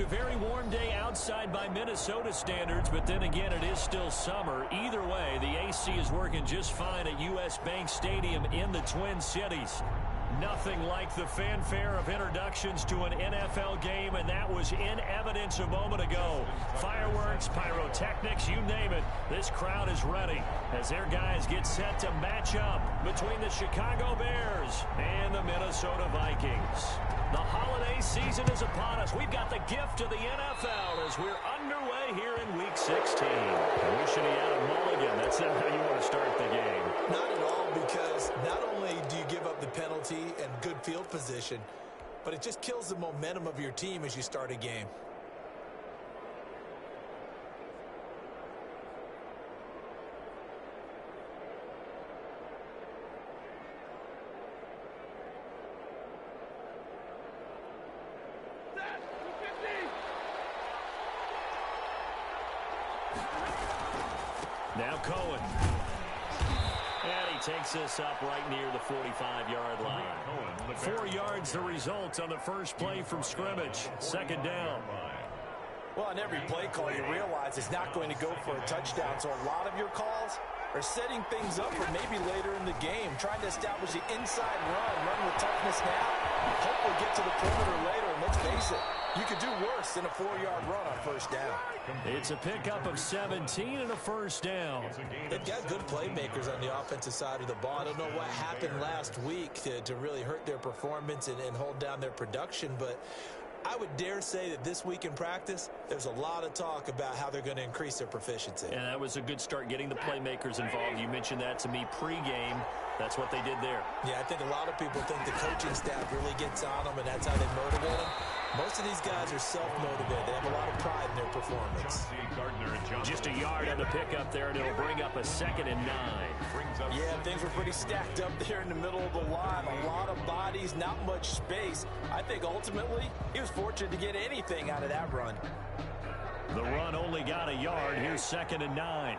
A very warm day outside by Minnesota standards, but then again, it is still summer. Either way, the AC is working just fine at U.S. Bank Stadium in the Twin Cities. Nothing like the fanfare of introductions to an NFL game, and that was in evidence a moment ago. Fireworks, pyrotechnics, you name it. This crowd is ready as their guys get set to match up between the Chicago Bears and the Minnesota Vikings. The holiday season is upon us. We've got the gift of the NFL as we're underway here in Week 16. Wishing he had a mulligan. That's not how you want to start the game. Not at all, because not only do you give up the penalty and good field position, but it just kills the momentum of your team as you start a game. Now Cohen. And he takes this up right near the 45-yard line. 4 yards the result on the first play from scrimmage. Second down. Well, on every play call, you realize it's not going to go for a touchdown. So a lot of your calls are setting things up for maybe later in the game, trying to establish the inside run with toughness now, hopefully get to the perimeter later. And let's face it, you could do worse than a 4-yard run on first down. It's a pickup of 17 and a first down. They've got good playmakers on the offensive side of the ball. I don't know what happened last week to really hurt their performance and hold down their production, but I would dare say that this week in practice, there's a lot of talk about how they're going to increase their proficiency. And that was a good start getting the playmakers involved. You mentioned that to me pregame. That's what they did there. Yeah, I think a lot of people think the coaching staff really gets on them, and that's how they motivate them. Most of these guys are self-motivated. They have a lot of pride in their performance. Just a yard on the pickup there, and it'll bring up a 2nd and 9. Yeah, things were pretty stacked up there in the middle of the line. A lot of bodies, not much space. I think ultimately he was fortunate to get anything out of that run. The run only got a yard. Here's 2nd and 9.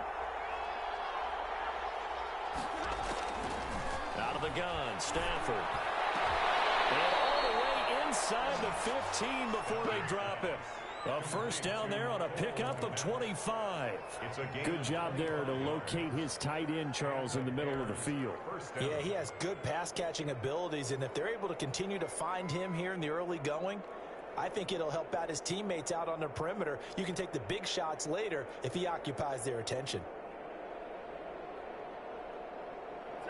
Out of the gun, Stafford. And all the way inside the 15 before they drop him. A first down there on a pickup of 25. Good job there to locate his tight end, Charles, in the middle of the field. Yeah, he has good pass-catching abilities, and if they're able to continue to find him here in the early going, I think it'll help out his teammates out on the perimeter. You can take the big shots later if he occupies their attention.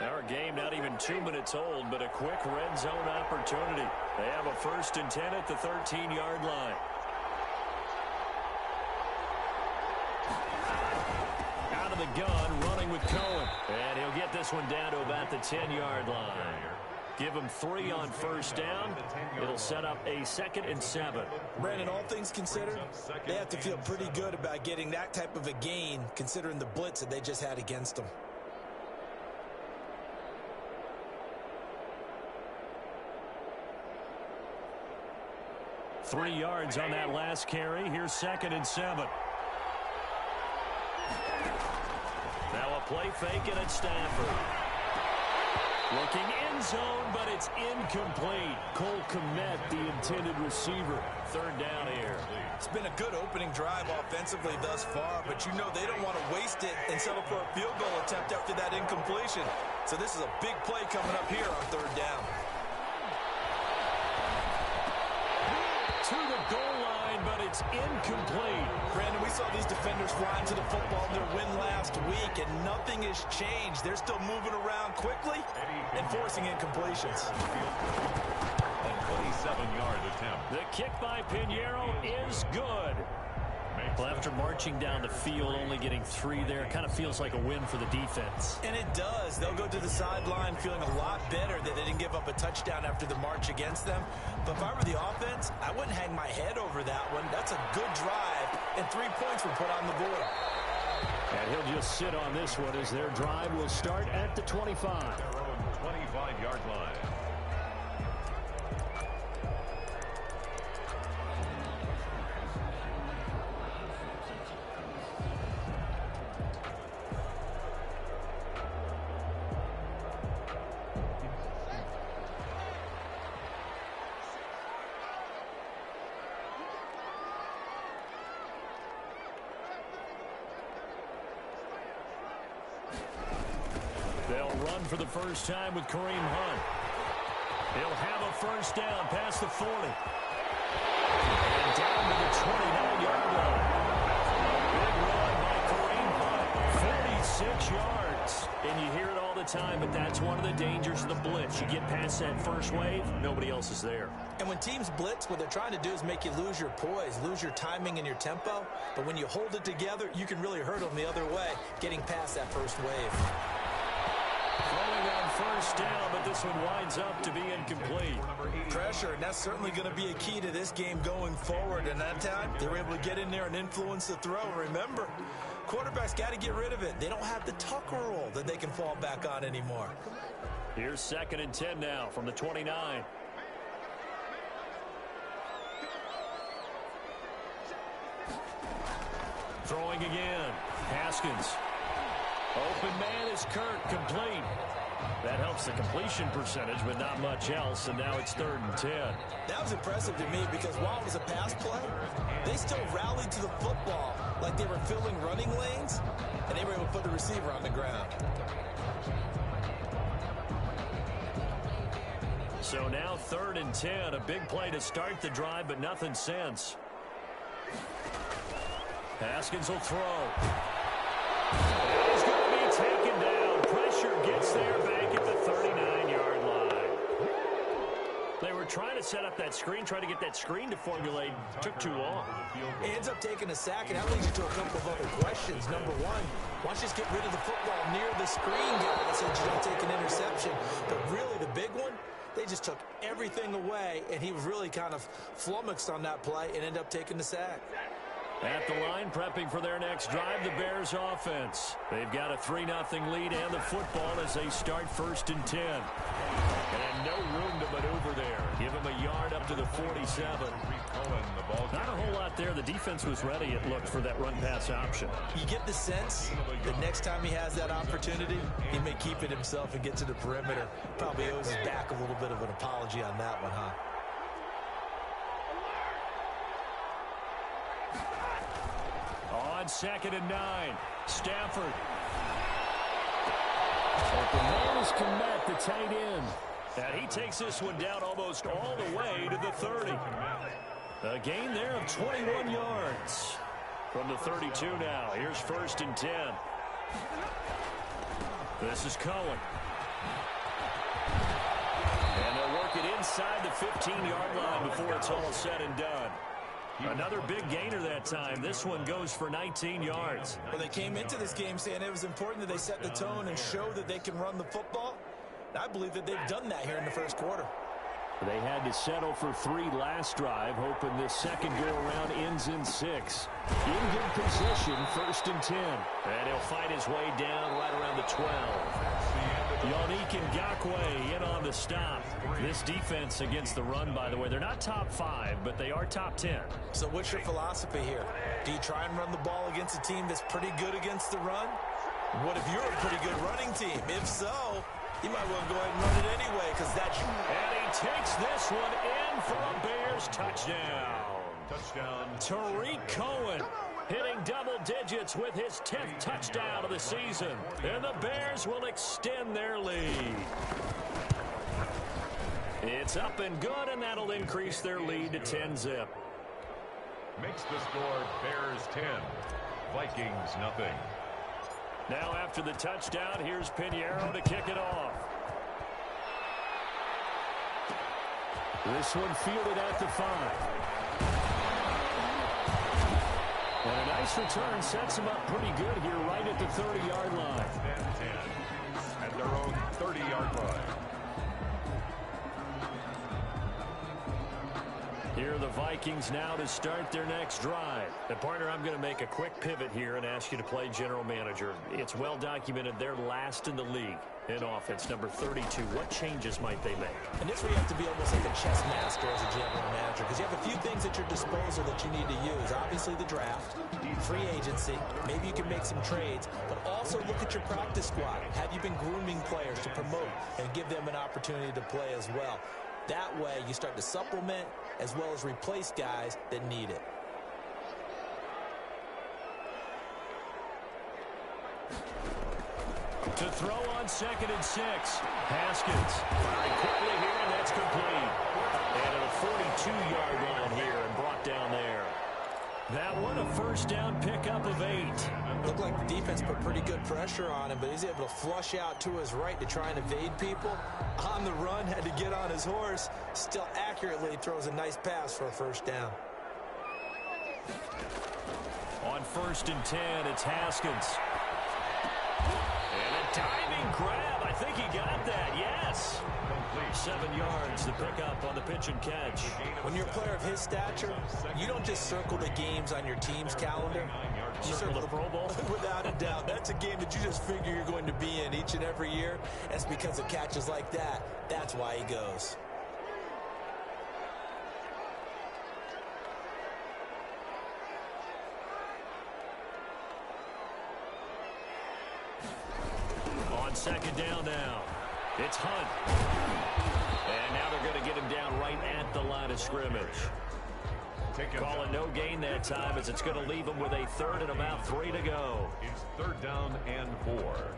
Our game not even 2 minutes old, but a quick red zone opportunity. They have a 1st and 10 at the 13-yard line. Out of the gun, running with Cohen. And he'll get this one down to about the 10-yard line. Give him 3 on first down. It'll set up a 2nd and 7. Brandon, all things considered, they have to feel pretty good about getting that type of a gain, considering the blitz that they just had against them. Three yards on that last carry. Here's 2nd and 7. Now a play fake, and it's Stafford. Looking end zone, but it's incomplete. Cole Kmet, the intended receiver. 3rd down here. It's been a good opening drive offensively thus far, but you know they don't want to waste it and settle for a field goal attempt after that incompletion. So this is a big play coming up here on 3rd down. To the goal line, but it's incomplete. Brandon, we saw these defenders flying to the football in their win last week, and nothing has changed. They're still moving around quickly and forcing incompletions. A 27-yard attempt. The kick by Pinheiro is good. Well, after marching down the field, only getting 3 there, kind of feels like a win for the defense. And it does. They'll go to the sideline feeling a lot better that they didn't give up a touchdown after the march against them. But if I were the offense, I wouldn't hang my head over that one. That's a good drive, and 3 points were put on the board. And he'll just sit on this one as their drive will start at the 25. Their own 25-yard line. They'll run for the first time with Kareem Hunt. He'll have a first down past the 40. And down to the 29-yard line. Big run by Kareem Hunt. 46 yards. And you hear it all the time, but that's one of the dangers of the blitz. You get past that first wave, nobody else is there. And when teams blitz, what they're trying to do is make you lose your poise, lose your timing and your tempo. But when you hold it together, you can really hurt them the other way, getting past that first wave. Throwing on first down, but this one winds up to be incomplete. Pressure, and that's certainly going to be a key to this game going forward. And that time, they were able to get in there and influence the throw. Remember, quarterbacks got to get rid of it. They don't have the Tucker rule that they can fall back on anymore. Here's 2nd and 10 now from the 29. Throwing again. Haskins. Open man is Kirk, complete. That helps the completion percentage, but not much else, and now it's 3rd and 10. That was impressive to me because while it was a pass play, they still rallied to the football like they were filling running lanes, and they were able to put the receiver on the ground. So now 3rd and 10, a big play to start the drive, but nothing since. Haskins will throw. He's going to be taken down. Pressure gets there back at the 39-yard line. They were trying to set up that screen, trying to get that screen to formulate. Took too long. He ends up taking a sack, and that leads you to a couple of other questions. Number one, why don't you just get rid of the football near the screen guy so that you don't take an interception? But really, the big one, they just took everything away, and he was really kind of flummoxed on that play and ended up taking the sack. At the line, prepping for their next drive, the Bears offense. They've got a 3-0 lead and the football as they start 1st and 10. And no room to maneuver there. Give him a yard up to the 47. Not a whole lot there. The defense was ready, it looked, for that run-pass option. You get the sense that next time he has that opportunity, he may keep it himself and get to the perimeter. Probably owes his back a little bit of an apology on that one, huh? On 2nd and 9, Stafford. Open man is Komet, the tight end. And he takes this one down almost all the way to the 30. A gain there of 21 yards. From the 32 now, here's 1st and 10. This is Cohen. And they'll work it inside the 15-yard line before it's all said and done. Another big gainer that time. This one goes for 19 yards. Well, they came into this game saying it was important that they set the tone and show that they can run the football. I believe that they've done that here in the first quarter. They had to settle for 3 last drive, hoping this second go-around ends in 6. In good position, 1st and 10. And he'll fight his way down right around the 12. Yannick Ngakoue in on the stop. This defense against the run, by the way, they're not top 5, but they are top 10. So what's your philosophy here? Do you try and run the ball against a team that's pretty good against the run? What if you're a pretty good running team? If so, you might want to go ahead and run it anyway, because that's... And he takes this one in for a Bears touchdown. Tariq Cohen hitting double digits with his 10th touchdown of the season. And the Bears will extend their lead. It's up and good, and that'll increase their lead to 10-zip. Makes the score Bears 10, Vikings nothing. Now after the touchdown, here's Pinheiro to kick it off. This one fielded at the 5. And a nice return sets him up pretty good here right at the 30-yard line. And 10 at their own 30-yard line. Here are the Vikings now to start their next drive. And partner, I'm going to make a quick pivot here and ask you to play general manager. It's well documented they're last in the league in offense, number 32. What changes might they make? And this where you have to be almost like a chess master as a general manager, because you have a few things at your disposal that you need to use. Obviously the draft, free agency, maybe you can make some trades, but also look at your practice squad. Have you been grooming players to promote and give them an opportunity to play as well? That way you start to supplement as well as replace guys that need it. To throw on 2nd and 6. Haskins firing quickly here, and that's complete. And at a 42-yard line here and brought down there. That one a first down pickup of 8. Looked like the defense put pretty good pressure on him, but he's able to flush out to his right to try and evade people. On the run, had to get on his horse. Still accurately throws a nice pass for a first down. On 1st and 10, it's Haskins. And a diving grab. I think he got that. Yes. 7 yards, the pickup on the pitch and catch. When you're a player of his stature, you don't just circle the games on your team's calendar. You circle the Pro Bowl. Without a doubt. That's a game that you just figure you're going to be in each and every year. That's because of catches like that. That's why he goes. On 2nd down now, it's Hunt. And now they're going to get him down right at the line of scrimmage. Call it no gain that time, as it's going to leave him with a 3rd and about 3 to go. It's 3rd down and 4.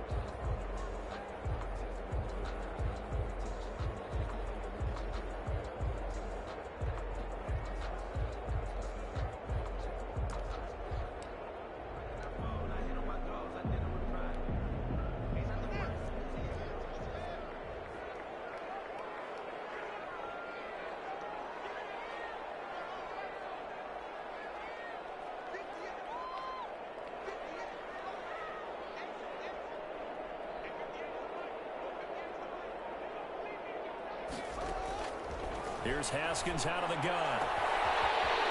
Here's Haskins out of the gun.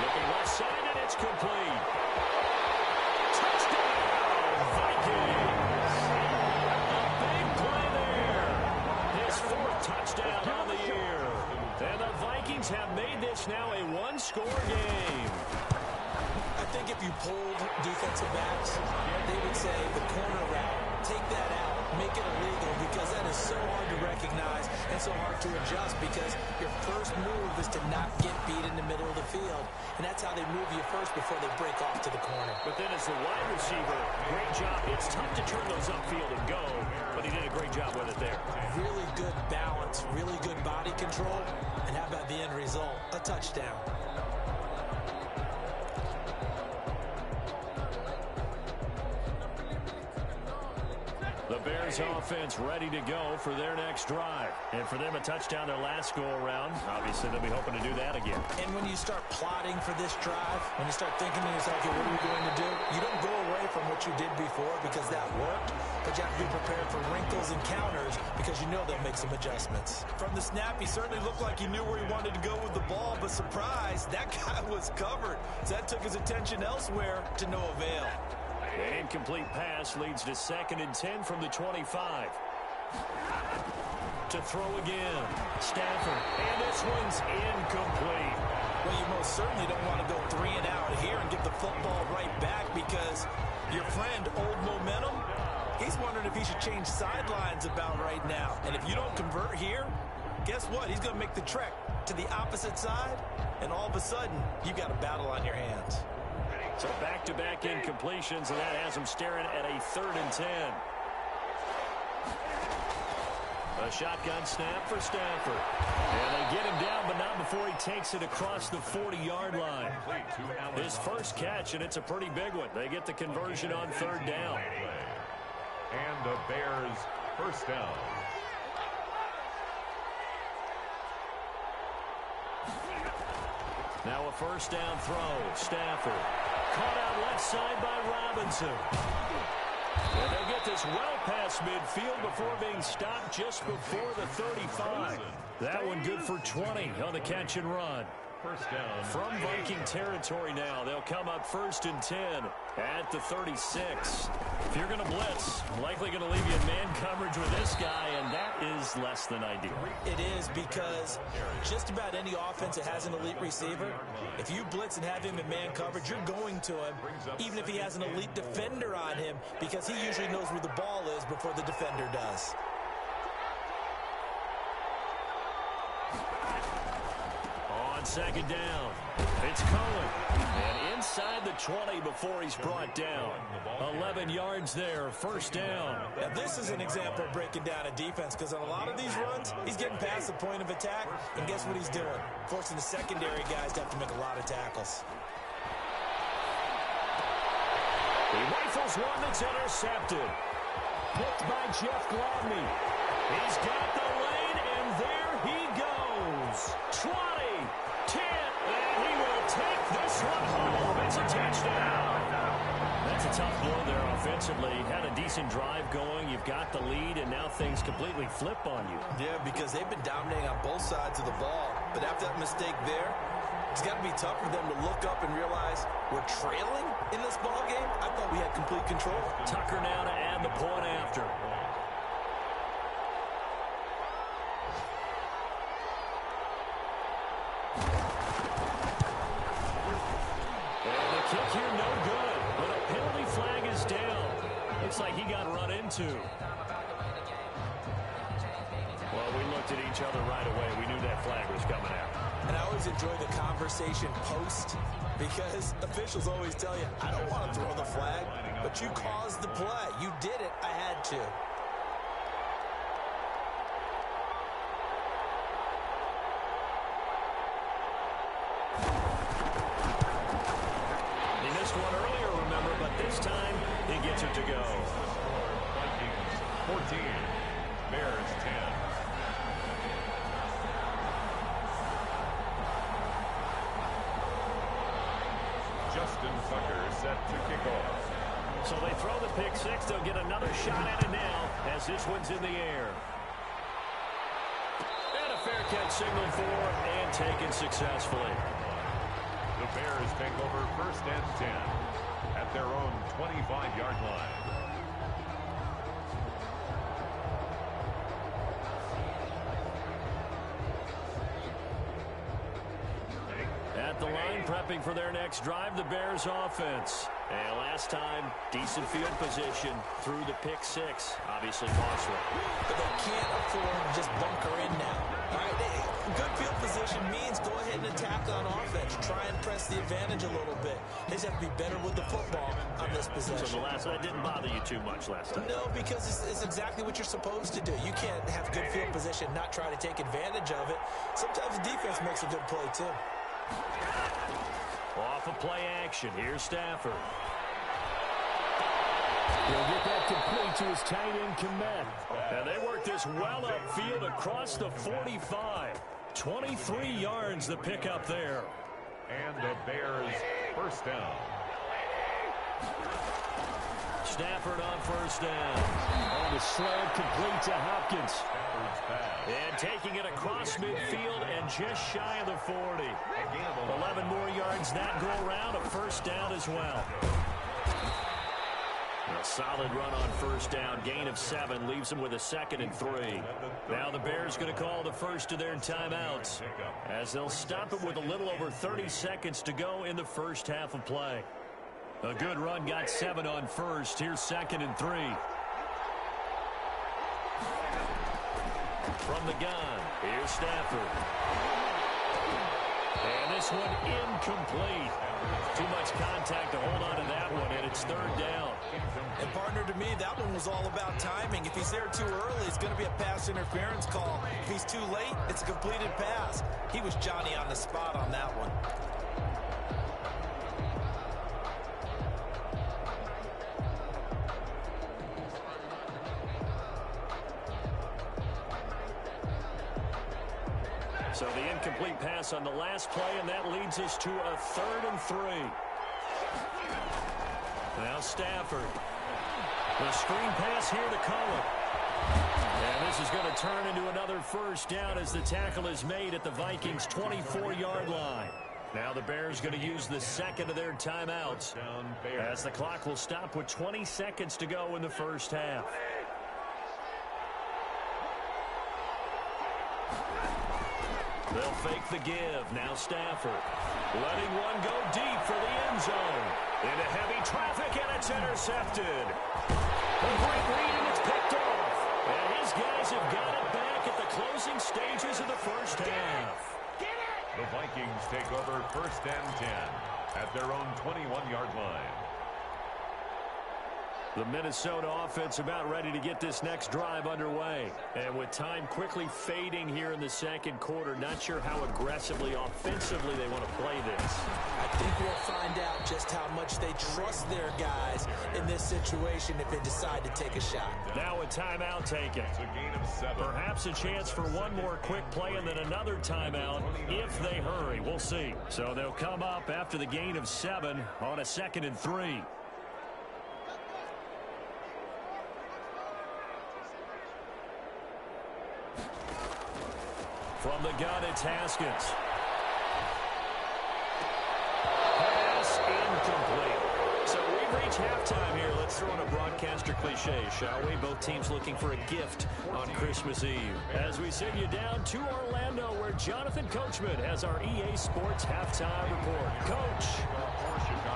Looking left side, and it's complete. Touchdown, Vikings! A big play there. His 4th touchdown on the year. And the Vikings have made this now a 1-score game. I think if you polled defensive backs, they would say the corner route, take that out, make it illegal, because that is so hard to recognize and so hard to adjust, because your first move is to not get beat in the middle of the field. And that's how they move you first before they break off to the corner. But then as the wide receiver, great job. It's tough to turn those upfield and go, but he did a great job with it there. Really good balance, really good body control, and how about the end result? A touchdown. The Bears offense ready to go for their next drive. And for them, a touchdown their last go-around. Obviously, they'll be hoping to do that again. And when you start plotting for this drive, when you start thinking to yourself, okay, what are we going to do? You don't go away from what you did before because that worked, but you have to be prepared for wrinkles and counters because you know they'll make some adjustments. From the snap, he certainly looked like he knew where he wanted to go with the ball, but surprise, that guy was covered. So that took his attention elsewhere to no avail. An incomplete pass leads to 2nd and 10 from the 25. To throw again, Stafford, and this one's incomplete. Well, you most certainly don't want to go 3 and out here and give the football right back, because your friend, Old Momentum, he's wondering if he should change sidelines about right now. And if you don't convert here, guess what? He's going to make the trek to the opposite side, and all of a sudden, you've got a battle on your hands. So back-to-back incompletions, and that has him staring at a 3rd and 10. A shotgun snap for Stafford. And they get him down, but not before he takes it across the 40-yard line. His first catch, and it's a pretty big one. They get the conversion on 3rd down. And the Bears first down. Now a first down throw. Stafford. Caught out left side by Robinson. And they'll get this well past midfield before being stopped just before the 35. That one good for 20 on the catch and run. First down. From Viking territory now, they'll come up 1st and 10 at the 36. If you're going to blitz, likely going to leave you in man coverage with this guy, and that is less than ideal. It is, because just about any offense that has an elite receiver, if you blitz and have him in man coverage, you're going to him, even if he has an elite defender on him, because he usually knows where the ball is before the defender does. on second down. It's Cohen. And inside the 20 before he's brought down. 11 yards there, first down. Now, this is an example of breaking down a defense, because on a lot of these runs, he's getting past the point of attack, and guess what he's doing? Forcing the secondary guys to have to make a lot of tackles. He rifles one that's intercepted. Picked by Jeff Gladney. He's got the lane, and there he goes. 20, 10, and he will take this one home. It's a touchdown. That's a tough blow there offensively. Had a decent drive going. You've got the lead, and now things completely flip on you. Yeah, because they've been dominating on both sides of the ball. But after that mistake there, it's got to be tough for them to look up and realize we're trailing in this ball game. I thought we had complete control. Tucker now to add the point after. And the kick here no good. But a penalty flag is down. Looks like he got run into. Well, we looked at each other right away. We knew that flag was coming out. And I always enjoy the conversation post, because officials always tell you, I don't want to throw the flag, but you caused the play. You did it. I had to. He missed one earlier, remember, but this time he gets it to go. Vikings 14, Bears 10. Justin Tucker set to kick off. So they throw the pick six. They'll get another shot at it now as this one's in the air. And a fair catch signaled for and taken successfully. The Bears take over first and 10 at their own 25-yard line. At the line, prepping for their next drive, the Bears offense. And last time, decent field position through the pick six. Obviously costly. But they can't afford to just bunker in now. All right, good field position means go ahead and attack on offense. Try and press the advantage a little bit. They just have to be better with the football on this possession. So the last one didn't bother you too much last time? No, because it's exactly what you're supposed to do. You can't have good field position, not try to take advantage of it. Sometimes the defense makes a good play, too. Off of play action. Here's Stafford. He'll get that complete to his tight end, Komet. And they work this well upfield across the 45. 23 yards the pickup there. And the Bears first down. Stafford on first down. On the slant, complete to Hopkins. And taking it across midfield and just shy of the 40. 11 more yards that go around, a first down as well. A solid run on first down. Gain of 7 leaves them with a 2nd and 3. Now the Bears going to call the first of their timeouts as they'll stop it with a little over 30 seconds to go in the first half of play. A good run, got 7 on first. Here's 2nd and 3. From the gun, here's Stafford. And this one incomplete. Too much contact to hold on to that one, and it's 3rd down. And partner, to me, that one was all about timing. If he's there too early, it's going to be a pass interference call. If he's too late, it's a completed pass. He was Johnny on the spot on that one. So the incomplete pass on the last play, and that leads us to a 3rd and 3. Now Stafford. The screen pass here to Cohen. And this is going to turn into another first down as the tackle is made at the Vikings' 24-yard line. Now the Bears going to use the 2nd of their timeouts as the clock will stop with 20 seconds to go in the first half. They'll fake the give. Now Stafford. Letting one go deep for the end zone. Into heavy traffic, and it's intercepted. A great read, and it's picked off. And his guys have got it back at the closing stages of the first half. The Vikings take over 1st and 10 at their own 21-yard line. The Minnesota offense about ready to get this next drive underway. And with time quickly fading here in the second quarter, not sure how aggressively, offensively they want to play this. I think we'll find out just how much they trust their guys in this situation if they decide to take a shot. Now a timeout taken. It's a gain of 7. Perhaps a chance for one more quick play and then another timeout if they hurry. We'll see. So they'll come up after the gain of 7 on a 2nd and 3. From the gun, it's Haskins. Pass incomplete. So we've reached halftime here. Let's throw in a broadcaster cliche, shall we? Both teams looking for a gift on Christmas Eve. As we send you down to Orlando, where Jonathan Coachman has our EA Sports halftime report. Coach,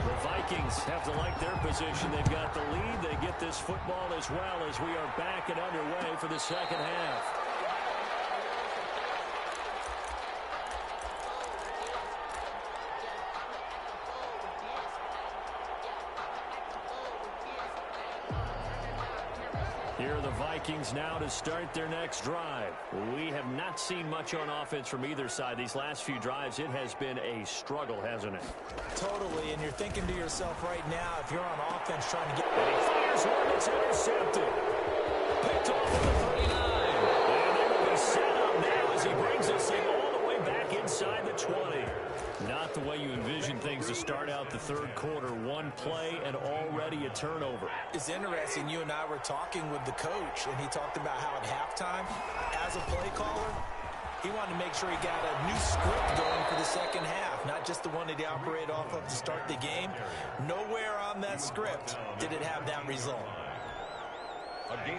the Vikings have to like their position. They've got the lead. They get this football as well as we are back and underway for the second half. Here are the Vikings now to start their next drive. We have not seen much on offense from either side. These last few drives, it has been a struggle, hasn't it? Totally, and you're thinking to yourself right now, if you're on offense trying to get... And he fires one that's intercepted. Picked off at the 39. And they will be set up now as he brings this thing all the way back inside the 20. Not the way you envision things to start out the third quarter. One play and already a turnover. It's interesting. You and I were talking with the coach, and he talked about how at halftime, as a play caller, he wanted to make sure he got a new script going for the second half, not just the one that he operated off of to start the game. Nowhere on that script did it have that result.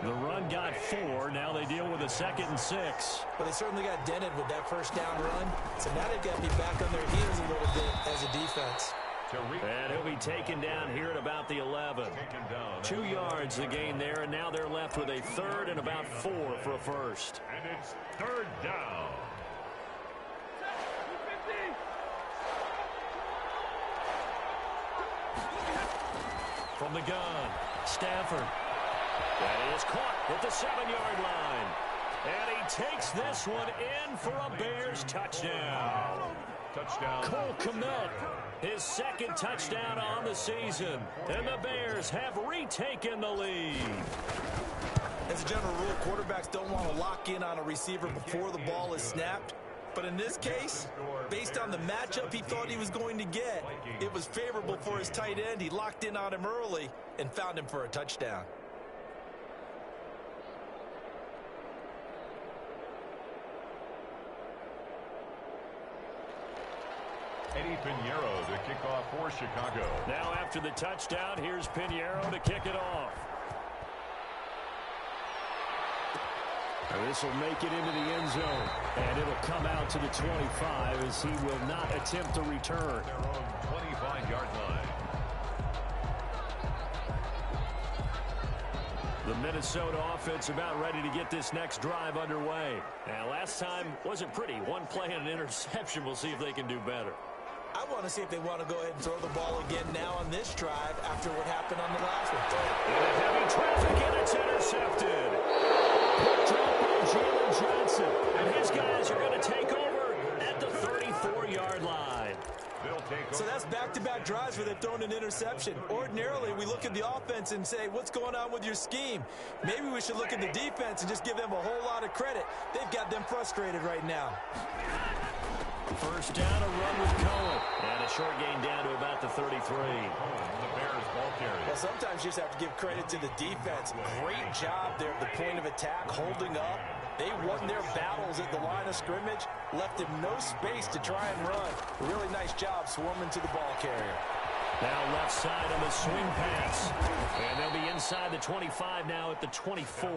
The run got 4. Now they deal with a 2nd and 6. But they certainly got dented with that first down run. So now they've got to be back on their heels a little bit as a defense. And he'll be taken down here at about the 11. 2 yards the gain there, and now they're left with a 3rd and about 4 for a first. And it's 3rd down. From the gun, Stafford. That is caught at the 7-yard line. And he takes this one in for a Bears touchdown. Touchdown. Cole Kmet, his 2nd touchdown on the season. And the Bears have retaken the lead. As a general rule, quarterbacks don't want to lock in on a receiver before the ball is snapped. But in this case, based on the matchup he thought he was going to get, it was favorable for his tight end. He locked in on him early and found him for a touchdown. Eddie Pinheiro to kick off for Chicago. Now after the touchdown, here's Pinheiro to kick it off. This will make it into the end zone. And it'll come out to the 25 as he will not attempt to return. Their own 25-yard line. The Minnesota offense about ready to get this next drive underway. Now, last time wasn't pretty. One play and an interception. We'll see if they can do better. I want to see if they want to go ahead and throw the ball again now on this drive after what happened on the last one. And heavy traffic, and it's intercepted. Picked up by Jalen Johnson. And his guys are going to take over at the 34-yard line. So that's back-to-back drives where they've thrown an interception. Ordinarily, we look at the offense and say, what's going on with your scheme? Maybe we should look at the defense and just give them a whole lot of credit. They've got them frustrated right now. First down, a run with Cohen. And a short gain down to about the 33. The Bears ball carrier. Well, sometimes you just have to give credit to the defense. Great job there at the point of attack, holding up. They won their battles at the line of scrimmage, left him no space to try and run. Really nice job swarming to the ball carrier. Now left side on the swing pass. And they'll be inside the 25 now at the 24.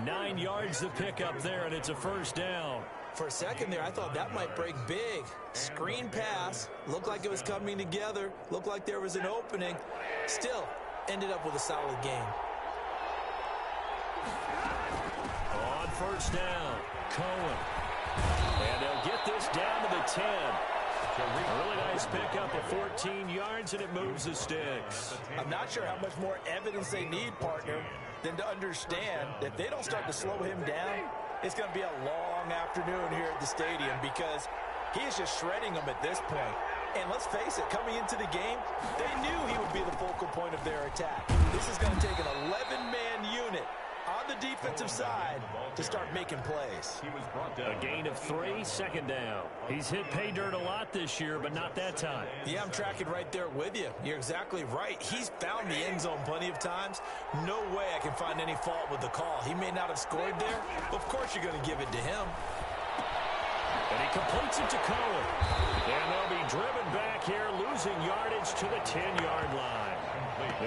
9 yards to pick up there, and it's a first down. For a second there, I thought that might break big. Screen pass. Looked like it was coming together. Looked like there was an opening. Still, ended up with a solid game. On first down, Cohen. And they'll get this It's down to the 10. A really nice pickup of 14 yards, and it moves the sticks. I'm not sure how much more evidence they need, partner, than to understand that if they don't start to slow him down, it's going to be a long afternoon here at the stadium because he is just shredding them at this point. And let's face it, coming into the game, they knew he would be the focal point of their attack. This is going to take an 11-man unit on the defensive side to start making plays. A gain of 3, second down. He's hit pay dirt a lot this year, but not that time. Yeah, I'm tracking right there with you. You're exactly right. He's found the end zone plenty of times. No way I can find any fault with the call. He may not have scored there, but of course you're going to give it to him. And he completes it to Cohen. And they'll be driven back here, losing yardage to the 10-yard line.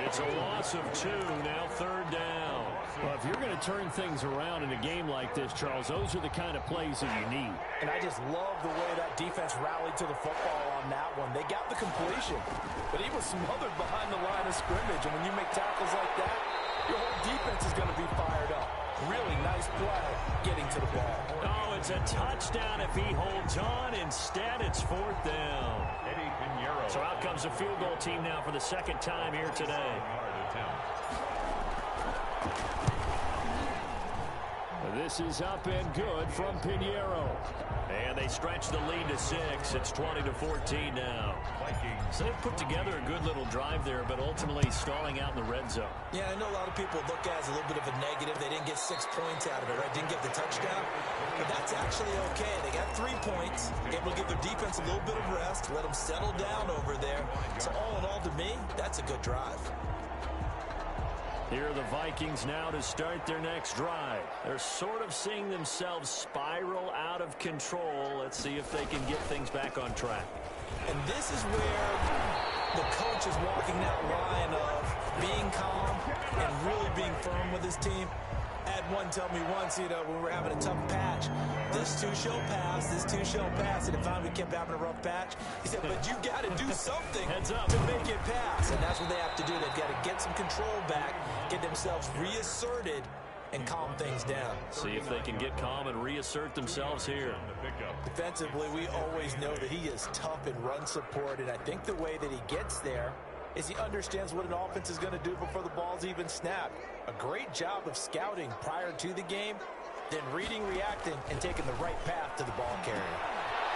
It's a loss of 2, now third down. Well, if you're going to turn things around in a game like this, Charles, those are the kind of plays that you need. And I just love the way that defense rallied to the football on that one. They got the completion, but he was smothered behind the line of scrimmage. And when you make tackles like that, your whole defense is going to be fired up. Really nice play getting to the ball. Oh, it's a touchdown if he holds on. Instead, it's fourth down. So out comes the field goal team now for the second time here today. This is up and good from Pinheiro. And they stretch the lead to 6. It's 20-14 now. So they've put together a good little drive there, but ultimately stalling out in the red zone. Yeah, I know a lot of people look at it as a little bit of a negative. They didn't get 6 points out of it, right? Didn't get the touchdown. But that's actually okay. They got 3 points. Able to give their defense a little bit of rest, let them settle down over there. So all in all, to me, that's a good drive. Here are the Vikings now to start their next drive. They're sort of seeing themselves spiral out of control. Let's see if they can get things back on track. And this is where the coach is walking that line of being calm and really being firm with his team. I had one tell me once, when we were having a tough patch, this too shall pass, this too shall pass. And finally we kept having a rough patch. He said, but you got to do something to make it pass. And that's what they have to do. They've got to get some control back, get themselves reasserted, and calm things down. See if they can get calm and reassert themselves here. Defensively, we always know that he is tough in run support, and I think the way that he gets there is he understands what an offense is going to do before the ball's even snapped. A great job of scouting prior to the game, then reading, reacting, and taking the right path to the ball carrier.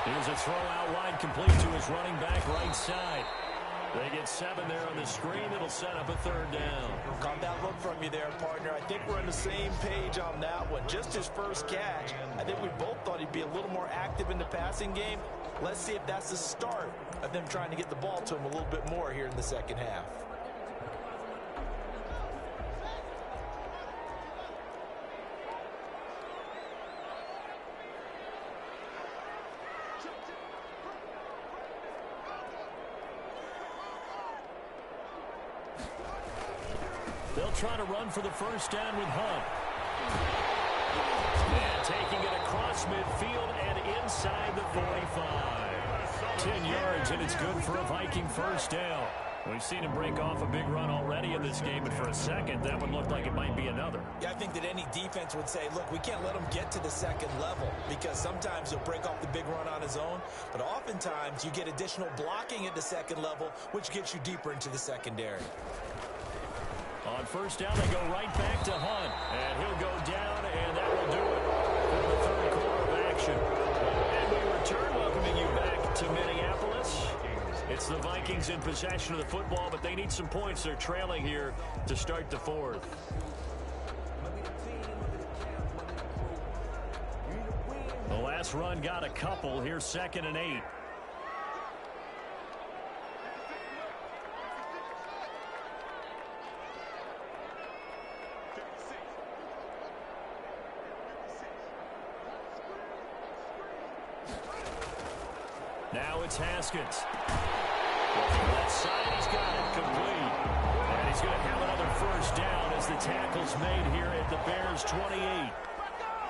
Here's a throw out wide complete to his running back right side. They get 7 there on the screen. It'll set up a third down. Caught that look from you there, partner. I think we're on the same page on that one. Just his first catch. I think we both thought he'd be a little more active in the passing game. Let's see if that's the start of them trying to get the ball to him a little bit more here in the second half. They'll try to run for the first down with Hunt. And taking it across midfield and inside the 45. 10 yards, and it's good for a Viking first down. We've seen him break off a big run already in this game, but for a second, that one looked like it might be another. Yeah, I think that any defense would say, look, we can't let him get to the second level because sometimes he'll break off the big run on his own, but oftentimes you get additional blocking at the second level, which gets you deeper into the secondary. On first down, they go right back to Hunt. And he'll go down, and that will do it for the third quarter of action. And we return, welcoming you back to Minneapolis. It's the Vikings in possession of the football, but they need some points. They're trailing here to start the fourth. The last run got a couple. Here's 2nd and 8. Now it's Haskins. Left side, he's got it complete. And he's going to have another first down as the tackle's made here at the Bears 28.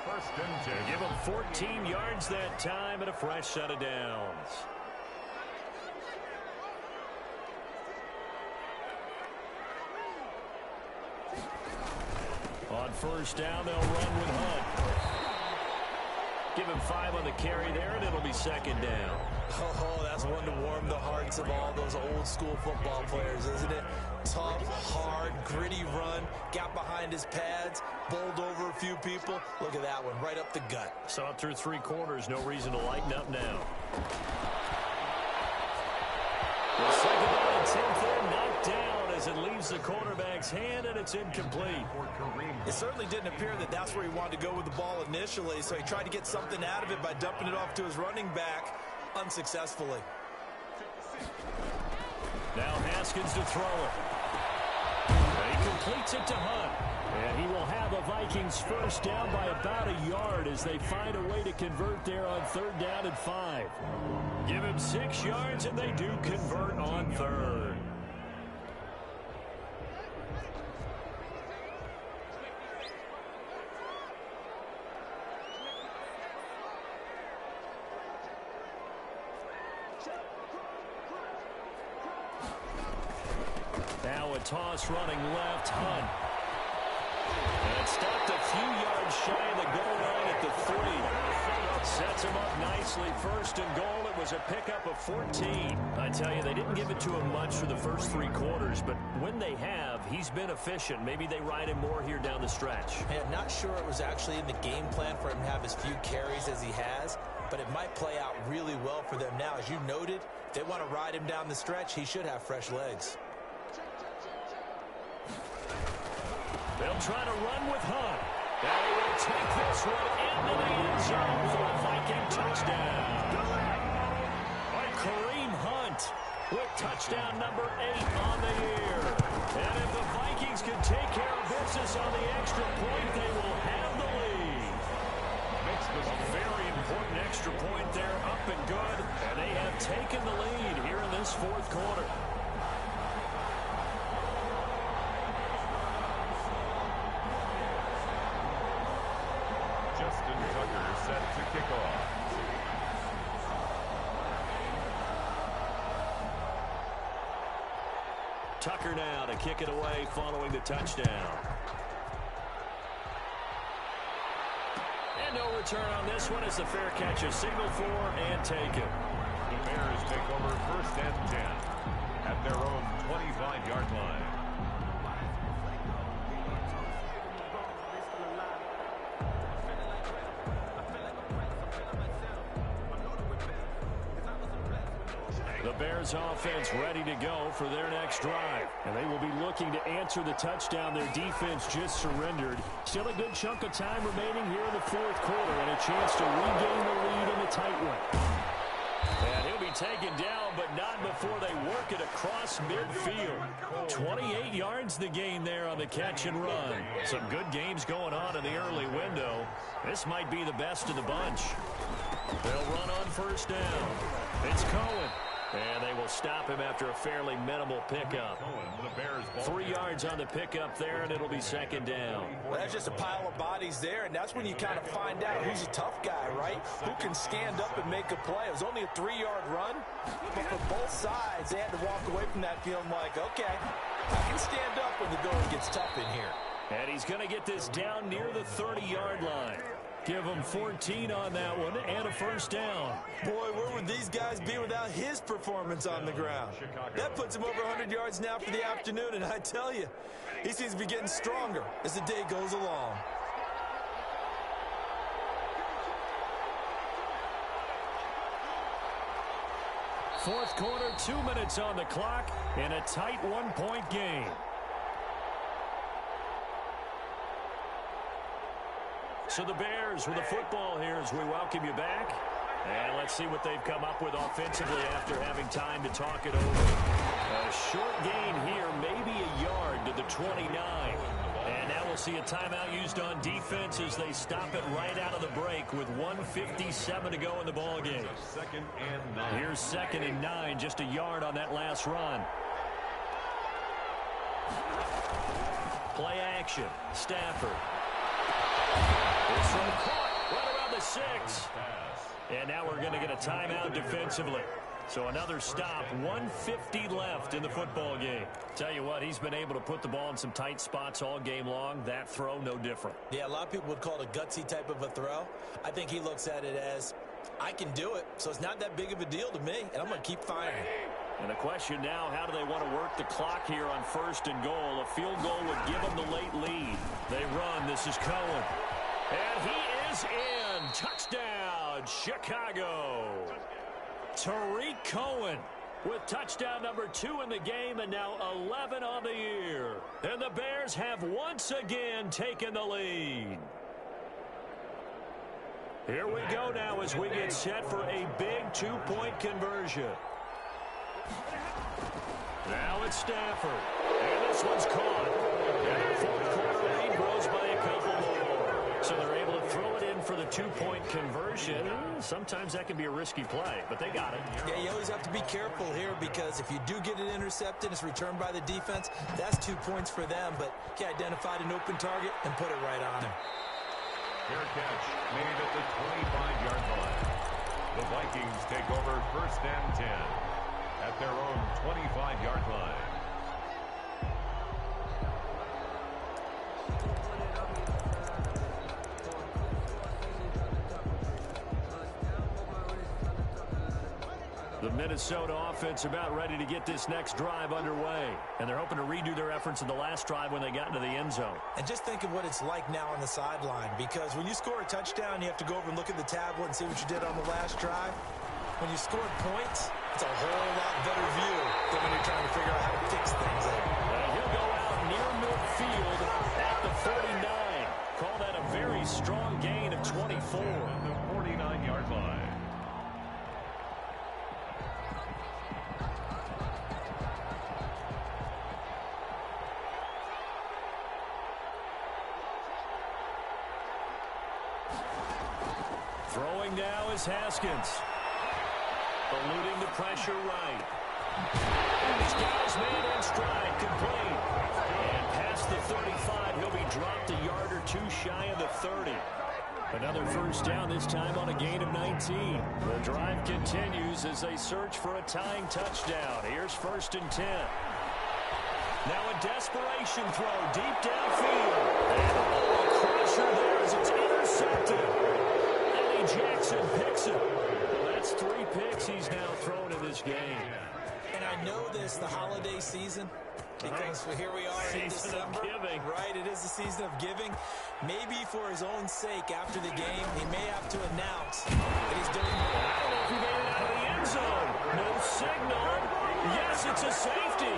First and 10. Give him 14 yards that time and a fresh set of downs. On first down, they'll run with Hunt. Give him 5 on the carry there, and it'll be second down. Oh, that's one to warm the hearts of all those old-school football players, isn't it? Tough, hard, gritty run, got behind his pads, bowled over a few people. Look at that one, right up the gut. Saw it through 3 quarters, no reason to lighten up now. The second down and 10th there, knocked down as it leaves the quarterback's hand, and it's incomplete. It certainly didn't appear that that's where he wanted to go with the ball initially, so he tried to get something out of it by dumping it off to his running back unsuccessfully. Now Haskins to throw it. And he completes it to Hunt. And he will have a Vikings first down by about a yard as they find a way to convert there on 3rd down and 5. Give him 6 yards, and they do convert on 3rd. Now a toss running left, Hunt. And it stopped a few yards shy of the goal line at the 3. Sets him up nicely. 1st and goal. It was a pickup of 14. I tell you, they didn't give it to him much for the first 3 quarters, but when they have, he's been efficient. Maybe they ride him more here down the stretch. Yeah, not sure it was actually in the game plan for him to have as few carries as he has, but it might play out really well for them now. As you noted, if they want to ride him down the stretch, he should have fresh legs. They'll try to run with Hunt. They will take this one into the end zone for a Viking touchdown. Kareem Hunt with touchdown number 8 on the year. And if the Vikings can take care of business on the extra point, they will have the lead. Makes this a very important extra point there, up and good. And they have taken the lead here in this 4th quarter. Set to kick off. Tucker now to kick it away following the touchdown. And no return on this one as the fair catch is signaled for and taken. The Bears take over 1st and 10 at their own 25-yard line. The Bears offense ready to go for their next drive. And they will be looking to answer the touchdown their defense just surrendered. Still a good chunk of time remaining here in the 4th quarter and a chance to regain the lead in a tight one. And he'll be taken down, but not before they work it across midfield. 28 yards the gain there on the catch and run. Some good games going on in the early window. This might be the best of the bunch. They'll run on 1st down. It's Cohen. And they will stop him after a fairly minimal pickup. 3 yards on the pickup there, and it'll be 2nd down. Well, that's just a pile of bodies there, and that's when you kind of find out who's a tough guy, right? Who can stand up and make a play. It was only a 3-yard run, but for both sides, they had to walk away from that feeling like, okay, I can stand up when the going gets tough in here. And he's going to get this down near the 30-yard line. Give him 14 on that one and a 1st down. Boy, where would these guys be without his performance on the ground? That puts him over 100 yards now for the afternoon, and I tell you, he seems to be getting stronger as the day goes along. Fourth quarter, 2 minutes on the clock, and a tight 1-point game. So the Bears with the football here as we welcome you back. And let's see what they've come up with offensively after having time to talk it over. A short gain here, maybe a yard to the 29. And now we'll see a timeout used on defense as they stop it right out of the break with 1:57 to go in the ballgame. 2nd and 9. Here's 2nd and 9, just a yard on that last run. Play action, Stafford. This one caught right around the 6. And now we're going to get a timeout defensively. So another stop, 1:50 left in the football game. Tell you what, he's been able to put the ball in some tight spots all game long. That throw, no different. Yeah, a lot of people would call it a gutsy type of a throw. I think he looks at it as, I can do it, so it's not that big of a deal to me, and I'm going to keep firing. And the question now, how do they want to work the clock here on 1st and goal? A field goal would give them the late lead. They run. This is Cohen. And he is in. Touchdown, Chicago. Tariq Cohen with touchdown number 2 in the game and now 11 on the year. And the Bears have once again taken the lead. Here we go now as we get set for a big 2-point conversion. Now it's Stafford. And this one's caught. And their fourth quarter lead grows by a couple more. So they're able to throw it in for the 2-point conversion. Sometimes that can be a risky play, but they got it. Yeah, you always have to be careful here because if you do get it intercepted, it's returned by the defense. That's 2 points for them, but he identified an open target and put it right on him. Fair catch made at the 25-yard line. The Vikings take over 1st and 10 at their own 25-yard line. The Minnesota offense about ready to get this next drive underway. And they're hoping to redo their efforts in the last drive when they got into the end zone. And just think of what it's like now on the sideline, because when you score a touchdown, you have to go over and look at the tablet and see what you did on the last drive. When you score points, it's a whole lot better view than when you're trying to figure out how to fix things there. He'll go out near midfield at the 49. Call that a very strong gain of 24. The 49-yard line. Throwing now is Haskins. Eluding the pressure right. He's got his man in stride, complete. And past the 35, he'll be dropped a yard or two shy of the 30. Another first down, this time on a gain of 19. The drive continues as they search for a tying touchdown. Here's 1st and 10. Now a desperation throw deep downfield. And a crusher there as it's intercepted. Jackson picks it. Well, that's 3 picks he's now thrown in this game. And I know this, the holiday season, because here we are in December. Giving. Right, it is the season of giving. Maybe for his own sake after the game, he may have to announce that he's doing more. I don't know if he made it out of the end zone. No signal. Yes, it's a safety.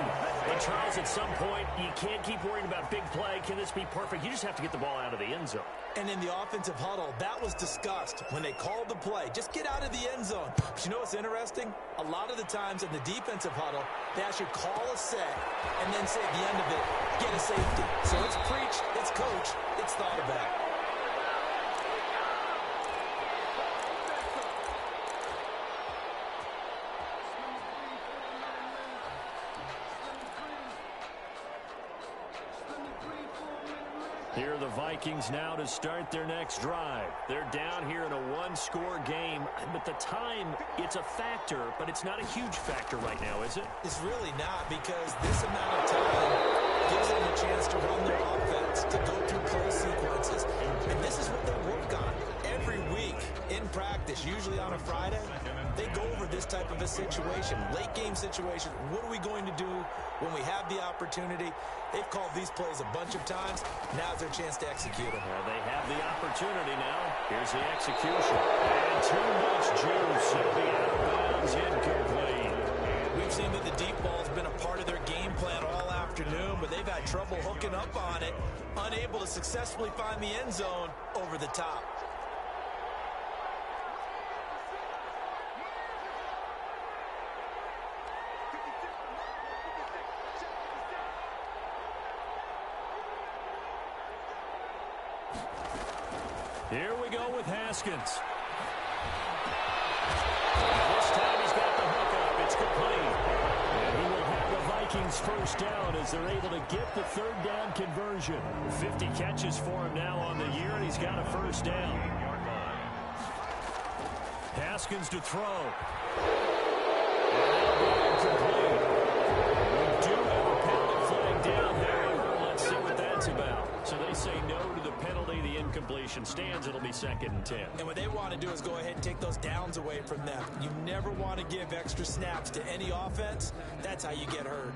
But Charles, at some point, you can't keep worrying about big play. Can this be perfect? You just have to get the ball out of the end zone. And in the offensive huddle, that was discussed when they called the play. Just get out of the end zone. But you know what's interesting? A lot of the times in the defensive huddle, they actually call a set and then say at the end of it, get a safety. So it's preached, it's coached, it's thought about. Here are the Vikings now to start their next drive. They're down here in a 1-score game, but the time, it's a factor, but it's not a huge factor right now, is it? It's really not, because this amount of time gives them a chance to run their offense, to go through play sequences. And this is what they work on every week in practice, usually on a Friday. They go over this type of a situation, late game situation. What are we going to do when we have the opportunity? They've called these plays a bunch of times. Now's their chance to execute them. Well, they have the opportunity now. Here's the execution. And too much juice. It'll be out of bounds, incomplete. We've seen that the deep ball's been a part of their game plan all afternoon, but they've had trouble hooking up on it, unable to successfully find the end zone over the top. Here we go with Haskins. This time he's got the hook up. It's complete. And he will have the Vikings first down as they're able to get the 3rd down conversion. 50 catches for him now on the year, and he's got a first down. Haskins to throw. We do have a penalty flag down, however. Let's see what that's about. So they say no to the penalty. The incompletion stands. It'll be 2nd and 10. And what they want to do is go ahead and take those downs away from them. You never want to give extra snaps to any offense. That's how you get hurt.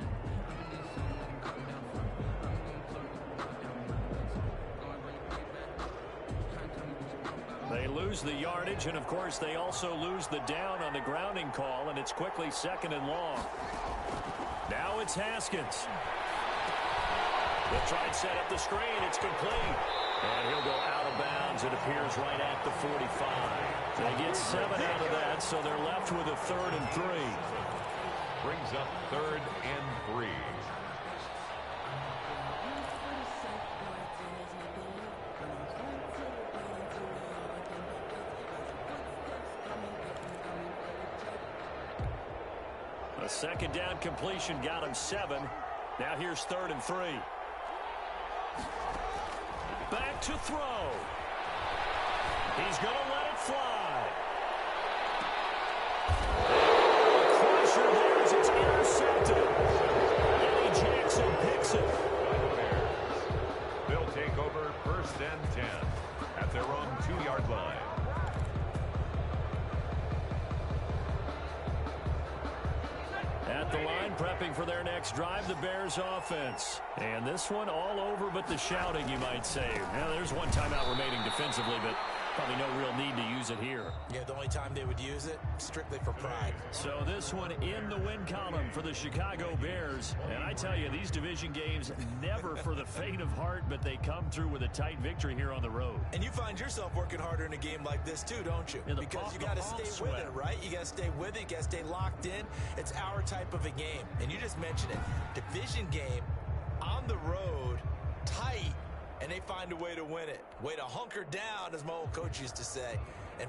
They lose the yardage, and, of course, they also lose the down on the grounding call, and it's quickly 2nd and long. Now it's Haskins. They'll try and set up the screen. It's complete. And he'll go out of bounds. It appears right at the 45. They get 7 out of that, so they're left with a 3rd and 3. Brings up 3rd and 3. A 2nd down completion got him 7. Now here's 3rd and 3. Back to throw. He's going to let it fly. Crusher there as it's intercepted. Eddie Jackson picks it. By the Bears. They'll take over 1st and 10 at their own 2-yard line. At the line, prepping for their next drive, the Bears offense. And this one all over but the shouting, you might say. Now, there's one timeout remaining defensively, but probably no real need to use it here. Yeah, the only time they would use it, strictly for pride. So this one in the win column for the Chicago Bears. And I tell you, these division games, never for the faint of heart, but they come through with a tight victory here on the road. And you find yourself working harder in a game like this too, don't you? Because you got to stay with it, right? You got to stay with it. You got to stay locked in. It's our type of a game. And you just mentioned it. Division game, on the road, tight, and they find a way to win it. Way to hunker down, as my old coach used to say, and